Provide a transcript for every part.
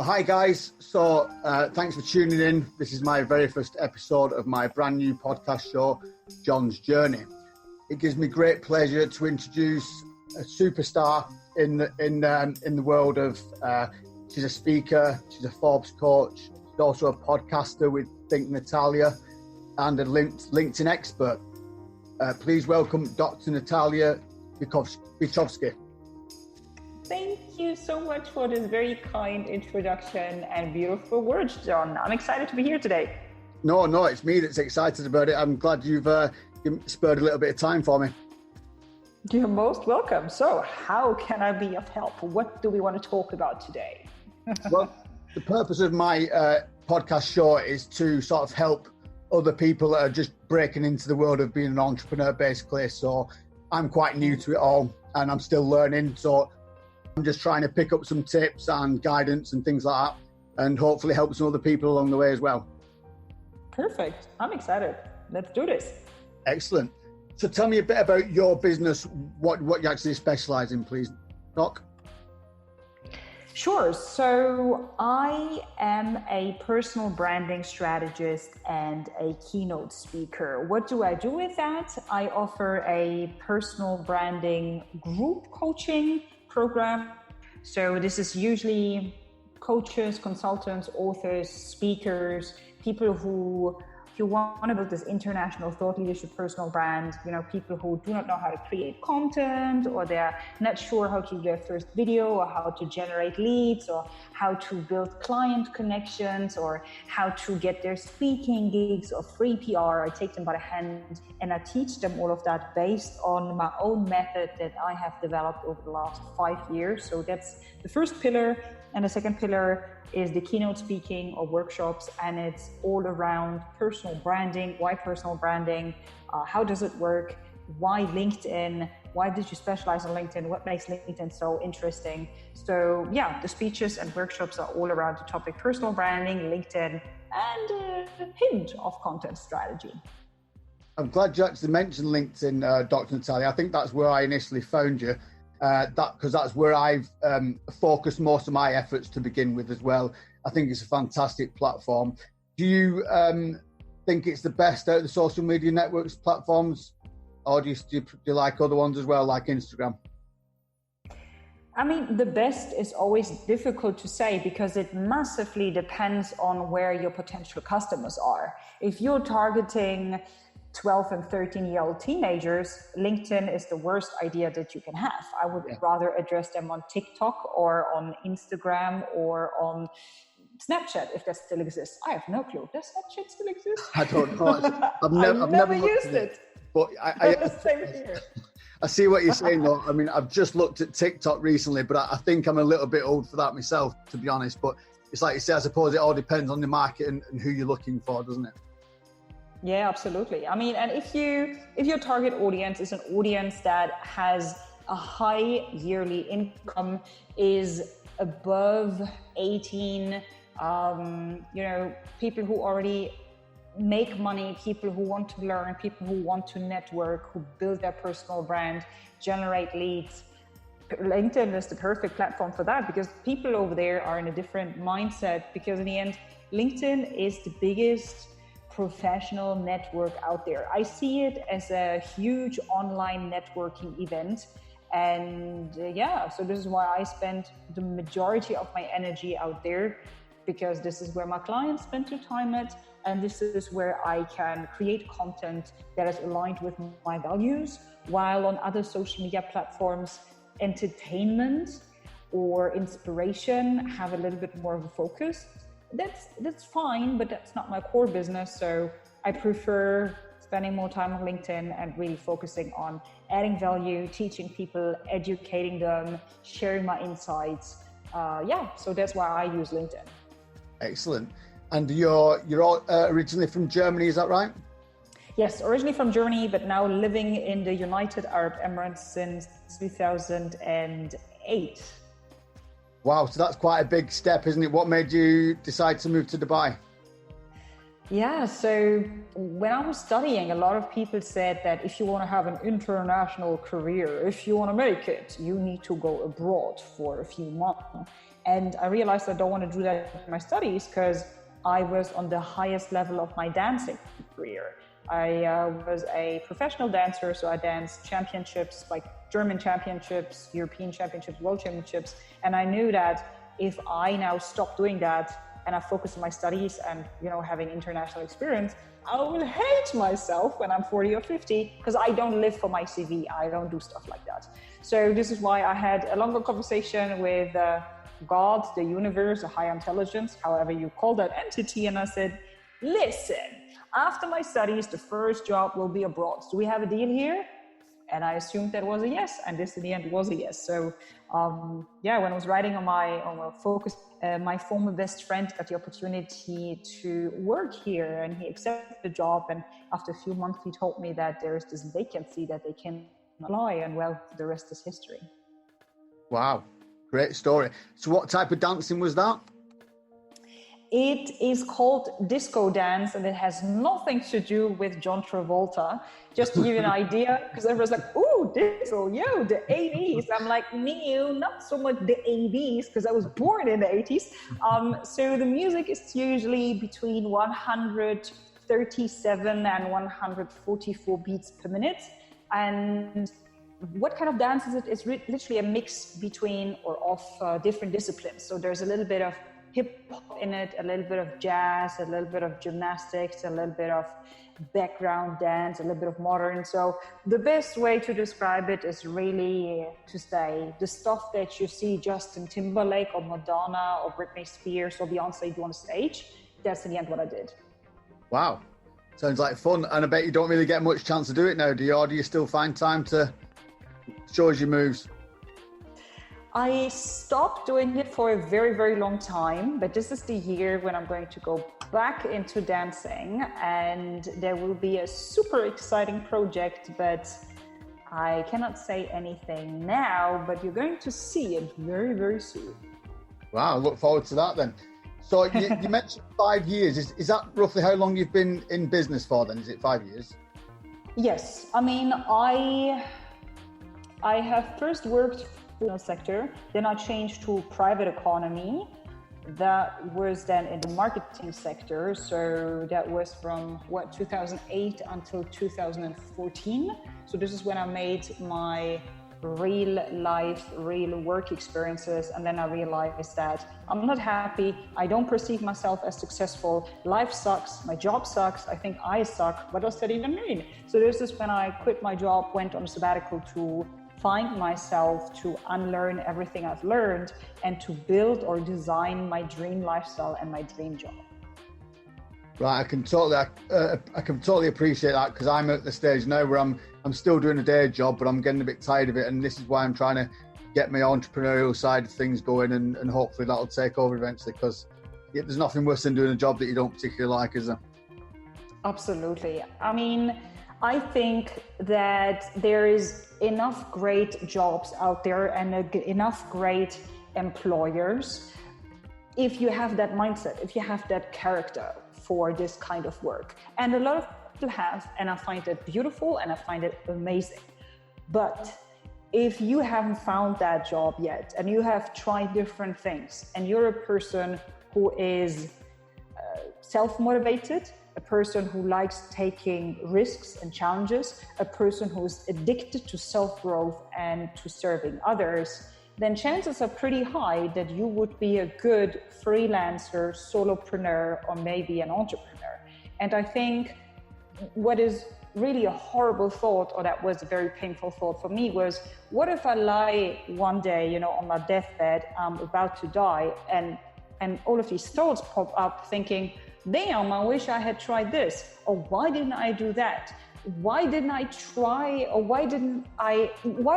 Hi guys, so thanks for tuning in. This is my very first episode of my brand new podcast show, John's Journey. It gives me great pleasure to introduce a superstar in the world of, she's a speaker, she's a Forbes coach, she's also a podcaster with Natalia, and a LinkedIn expert. Please welcome Dr. Natalia Wiechowski. Thank you so much for this very kind introduction and beautiful words, John. I'm excited to be here today. No, it's me that's excited about it. I'm glad you've spurred a little bit of time for me. You're most welcome. So how can I be of help? What do we want to talk about today? Well, the purpose of my podcast show is to sort of help other people that are just breaking into the world of being an entrepreneur, basically. So I'm quite new to it all and I'm still learning. So I'm just trying to pick up some tips and guidance and things like that, and hopefully help some other people along the way as well. Perfect. I'm excited. Let's do this. Excellent. So tell me a bit about your business, what you actually specialize in, please, Doc. Sure. So I am a personal branding strategist and a keynote speaker. What do I do with that? I offer a personal branding group coaching program. So this is usually coaches, consultants, authors, speakers, people who want to build this international thought leadership personal brand, people who do not know how to create content, or they're not sure how to do their first video, or how to generate leads, or how to build client connections, or how to get their speaking gigs or free PR. I take them by the hand and I teach them all of that based on my own method that I have developed over the last 5 years. So that's the first pillar. And the second pillar is the keynote speaking or workshops, and it's all around personal branding. Why personal branding? How does it work? Why LinkedIn? Why did you specialize on LinkedIn? What makes LinkedIn so interesting? So yeah, the speeches and workshops are all around the topic personal branding, LinkedIn, and a hint of content strategy. I'm glad you actually mentioned LinkedIn, Dr. Natalia. I think that's where I initially found you. Because that's where I've focused most of my efforts to begin with as well. I think it's a fantastic platform. Do you think it's the best out of the social media networks platforms, or do you like other ones as well, like Instagram? I mean, the best is always difficult to say because it massively depends on where your potential customers are. If you're targeting 12 and 13-year-old teenagers, LinkedIn is the worst idea that you can have. I would rather address them on TikTok or on Instagram or on Snapchat, if that still exists. I have no clue. Does Snapchat still exist? I don't know. I've never used it. But Same here. I see what you're saying, though. I mean, I've just looked at TikTok recently, but I think I'm a little bit old for that myself, to be honest. But it's like you say, I suppose it all depends on the market and who you're looking for, doesn't it? Yeah, absolutely. I mean, and if your target audience is an audience that has a high yearly income, is above 18, people who already make money, people who want to learn, people who want to network, who build their personal brand, generate leads, LinkedIn is the perfect platform for that, because people over there are in a different mindset, because in the end, LinkedIn is the biggest professional network out there. I see it as a huge online networking event. And so this is why I spend the majority of my energy out there, because this is where my clients spend their time at. And this is where I can create content that is aligned with my values, while on other social media platforms, entertainment or inspiration have a little bit more of a focus. That's fine, but that's not my core business. So I prefer spending more time on LinkedIn and really focusing on adding value, teaching people, educating them, sharing my insights. So that's why I use LinkedIn. Excellent. And you're all originally from Germany, is that right? Yes, originally from Germany, but now living in the United Arab Emirates since 2008. Wow, so that's quite a big step, isn't it? What made you decide to move to Dubai? Yeah, so when I was studying, a lot of people said that if you want to have an international career, if you want to make it, you need to go abroad for a few months. And I realized I don't want to do that in my studies because I was on the highest level of my dancing career. I was a professional dancer, so I danced championships, like German championships, European championships, world championships. And I knew that if I now stop doing that, and I focus on my studies and, having international experience, I will hate myself when I'm 40 or 50 because I don't live for my CV. I don't do stuff like that. So this is why I had a longer conversation with God, the universe, a higher intelligence, however you call that entity. And I said, listen, after my studies, the first job will be abroad. Do we have a deal here? And I assumed that was a yes, and this in the end was a yes. So when I was writing on my focus, my former best friend got the opportunity to work here, and he accepted the job. And after a few months, he told me that there is this vacancy that they can apply, and well, the rest is history. Wow, great story. So what type of dancing was that? It is called disco dance, and it has nothing to do with John Travolta. Just to give you an idea, because everyone's like, ooh, disco, yo, the 80s. I'm like, no, not so much the 80s, because I was born in the 80s. So the music is usually between 137 and 144 beats per minute. And what kind of dance is it? It's literally a mix between or of different disciplines. So there's a little bit of hip hop in it, a little bit of jazz, a little bit of gymnastics, a little bit of background dance, a little bit of modern. So the best way to describe it is really to say the stuff that you see Justin Timberlake or Madonna or Britney Spears or Beyonce do on stage. That's in the end what I did. Wow. Sounds like fun. And I bet you don't really get much chance to do it now, do you? Or do you still find time to show us your moves? I stopped doing it for a very, very long time, but this is the year when I'm going to go back into dancing, and there will be a super exciting project, but I cannot say anything now, but you're going to see it very, very soon. Wow, I look forward to that then. So you mentioned 5 years. Is that roughly how long you've been in business for then? Is it 5 years? Yes. I mean, I have first worked sector, then I changed to private economy. That was then in the marketing sector. So that was from 2008 until 2014. So this is when I made my real life, real work experiences. And then I realized that I'm not happy. I don't perceive myself as successful. Life sucks. My job sucks. I think I suck. What does that even mean? So this is when I quit my job, went on a sabbatical to find myself, to unlearn everything I've learned, and to build or design my dream lifestyle and my dream job. Right, I can totally appreciate that, because I'm at the stage now where I'm still doing a day job, but I'm getting a bit tired of it, and this is why I'm trying to get my entrepreneurial side of things going, and hopefully that'll take over eventually, because there's nothing worse than doing a job that you don't particularly like, is there? Absolutely. I mean, I think that there is enough great jobs out there and enough great employers if you have that mindset, if you have that character for this kind of work. And a lot of people have, and I find it beautiful and I find it amazing. But if you haven't found that job yet and you have tried different things and you're a person who is self-motivated, a person who likes taking risks and challenges, a person who is addicted to self-growth and to serving others, then chances are pretty high that you would be a good freelancer, solopreneur, or maybe an entrepreneur. And I think what is really a horrible thought, or that was a very painful thought for me, was what if I lie one day, on my deathbed, I'm about to die, and all of these thoughts pop up thinking, damn, I wish I had tried this, or why didn't I do that? Why didn't I try, or why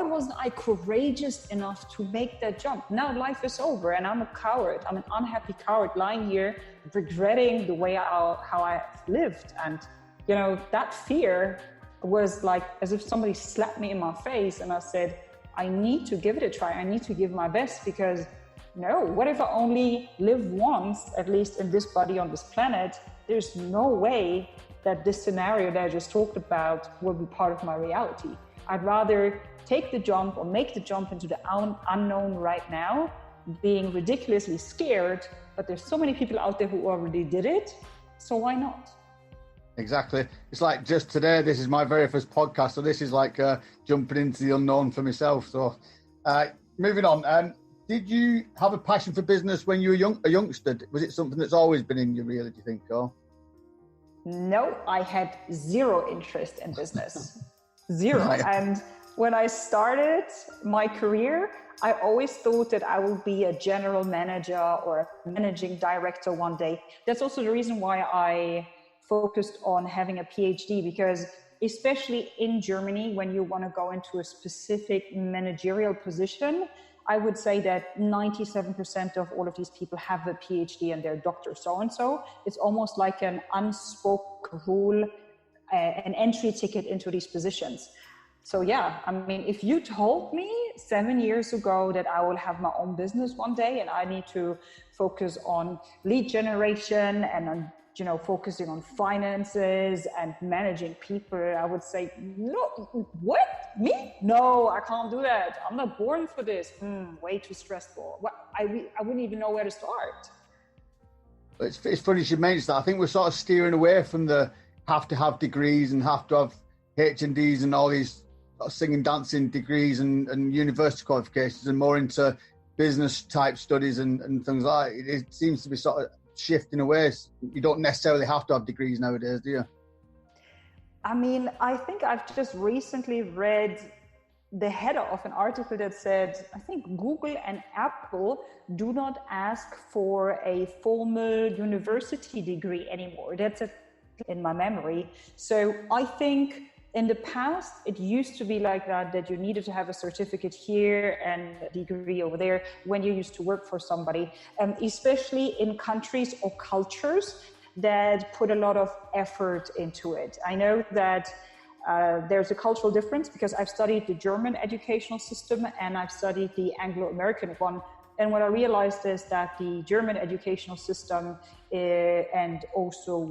wasn't I courageous enough to make that jump? Now life is over and I'm a coward. I'm an unhappy coward lying here regretting the way how I lived. And that fear was like as if somebody slapped me in my face, and I said, I need to give it a try. I need to give my best, because no, what if I only live once, at least in this body on this planet? There's no way that this scenario that I just talked about will be part of my reality. I'd rather take the jump or make the jump into the unknown right now, being ridiculously scared, but there's so many people out there who already did it, so why not? Exactly. It's like just today, this is my very first podcast, so this is like jumping into the unknown for myself. So moving on, did you have a passion for business when you were a youngster? Was it something that's always been in you, really, do you think? Or? No, I had zero interest in business. Zero. Right. And when I started my career, I always thought that I would be a general manager or a managing director one day. That's also the reason why I focused on having a PhD, because especially in Germany, when you want to go into a specific managerial position, I would say that 97% of all of these people have a PhD and they're Dr. So-and-so. It's almost like an unspoken rule, an entry ticket into these positions. So yeah, I mean, if you told me 7 years ago that I will have my own business one day and I need to focus on lead generation and on, focusing on finances and managing people, I would say, no, what? Me? No, I can't do that. I'm not born for this. Way too stressful. I wouldn't even know where to start. It's funny you should mention that. I think we're sort of steering away from the have to have degrees and have to have H&Ds and all these singing, dancing degrees and university qualifications, and more into business type studies and things like that. It seems to be sort of shifting away. You don't necessarily have to have degrees nowadays, do you? I mean, I think I've just recently read the header of an article that said, I think Google and Apple do not ask for a formal university degree anymore. That's in my memory. So I think in the past, it used to be like that you needed to have a certificate here and a degree over there when you used to work for somebody, especially in countries or cultures that put a lot of effort into it. I know that there's a cultural difference because I've studied the German educational system and I've studied the Anglo-American one. And what I realized is that the German educational system and also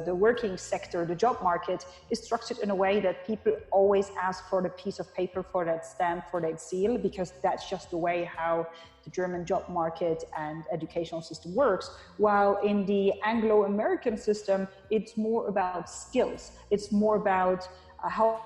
the working sector, the job market, is structured in a way that people always ask for the piece of paper, for that stamp, for that seal, because that's just the way how the German job market and educational system works. While in the Anglo-American system, it's more about skills. It's more about how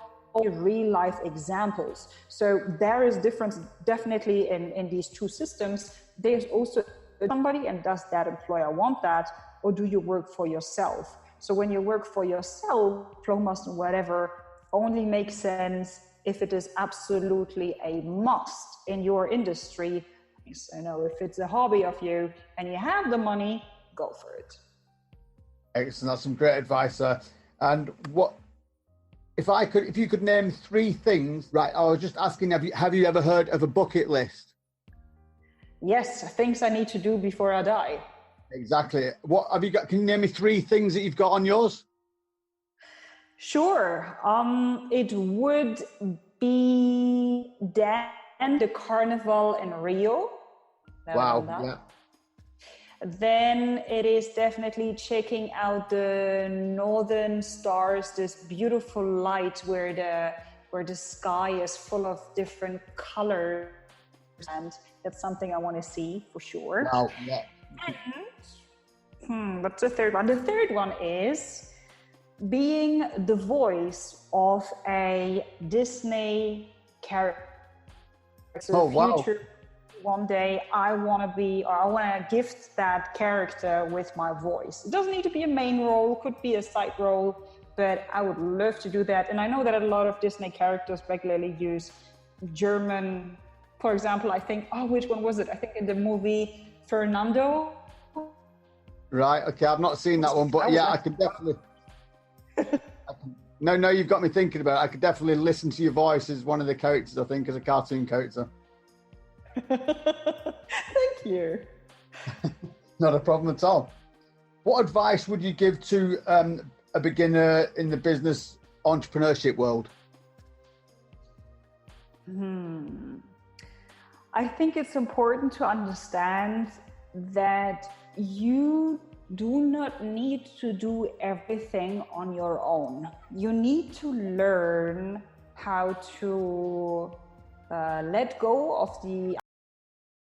real life examples. So there is difference definitely in these two systems. There's also somebody, and does that employer want that, or do you work for yourself? So when you work for yourself, diplomas and whatever only makes sense if it is absolutely a must in your industry. So if it's a hobby of you and you have the money, go for it. Excellent. That's some great advice. And if you could name 3 things, right? I was just asking, have you ever heard of a bucket list? Yes, things I need to do before I die. Exactly. What have you got? Can you name me 3 things that you've got on yours? Sure. It would be the carnival in Rio. Wow. Yeah. Then it is definitely checking out the northern stars, this beautiful light where the sky is full of different colors, and that's something I want to see for sure. Wow. Yeah. What's the third one? The third one is being the voice of a Disney character. So future, one day I want to gift that character with my voice. It doesn't need to be a main role, could be a side role, but I would love to do that. And I know that a lot of Disney characters regularly use German, for example, I think, which one was it? I think in the movie Fernando. Right, okay, I've not seen that one, but yeah, I can definitely... No, you've got me thinking about it. I could definitely listen to your voice as one of the characters, I think, as a cartoon character. Thank you. Not a problem at all. What advice would you give to a beginner in the business I think it's important to understand that you do not need to do everything on your own. You need to learn how to let go of the